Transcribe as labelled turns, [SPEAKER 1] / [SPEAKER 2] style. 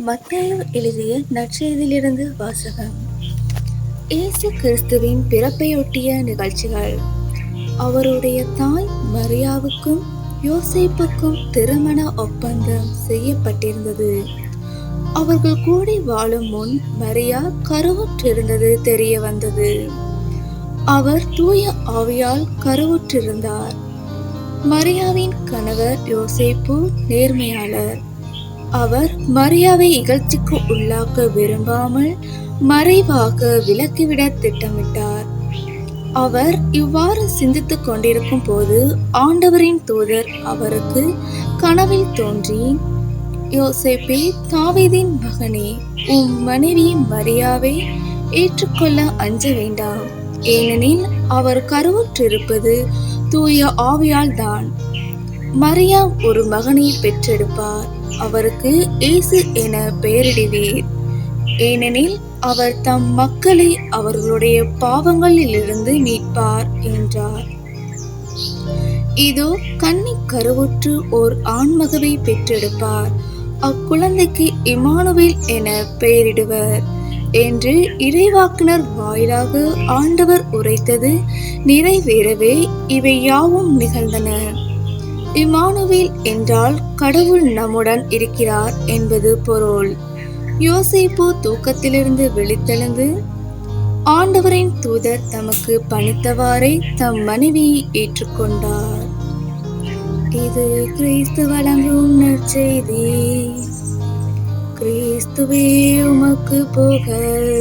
[SPEAKER 1] மத்தேயு எழுதிய நற்செய்தியிலிருந்து வாசகம். இயேசு கிறிஸ்துவின் பிறப்பையொட்டிய நிகழ்ச்சிகள். அவருடைய தாய் மரியாவுக்கும் யோசேப்புக்கும் திருமண ஒப்பந்தம் செய்யப்பட்டிருந்தது. அவர்கள் கூடி வாழும் முன் மரியா கருவுற்றிருந்தது தெரிய வந்தது. அவர் தூய ஆவியால் கருவுற்றிருந்தார். மரியாவின் கணவர் யோசேப்பு நேர்மையாளர். அவர் மரியாவை இகழ்ச்சிக்கு உள்ளாக்க விரும்பாமல் மறைவாக விலக்கிவிட திட்டமிட்டார். அவர் இவ்வாறு சிந்தித்துக் கொண்டிருக்கும் போது ஆண்டவரின் தூதர் அவருக்கு கனவில் தோன்றி, யோசேப்பே, தாவீதின் மகனே, உம் மனைவி மரியாவை ஏற்றுக்கொள்ள அஞ்ச வேண்டாம். ஏனெனில் அவர் கருவுற்றிருப்பது தூய ஆவியால் தான். மரியா ஒரு மகனை பெற்றெடுப்பார். அவருக்கு இயேசு என பெயரிடுவீர். ஏனெனில் அவர் தம் மக்களை அவர்களுடைய பாவங்களிலிருந்து மீட்பார் என்றார். இதோ கன்னி கருவுற்று ஓர் ஆண்மகவை பெற்றெடுப்பார். அக்குழந்தைக்கு இம்மானுவேல் என பெயரிடுவர் என்று இறைவாக்கினர் வாயிலாக ஆண்டவர் உரைத்தது நிறைவேறவே இவை யாவும் நிகழ்ந்தன. இம்மானுவேல் என்றால் கடவுள் நம்முடன் இருக்கிறார் என்பது பொருள். யோசேப்பு தூக்கத்திலிருந்து விழித்தெழுந்து ஆண்டவரின் தூதர் தமக்கு பணித்தவாறே தம் மனைவியை ஏற்றுக்கொண்டார். இது கிறிஸ்து வழங்கும் நற்செய்தி. கிறிஸ்துவே உமக்கு புகழ்.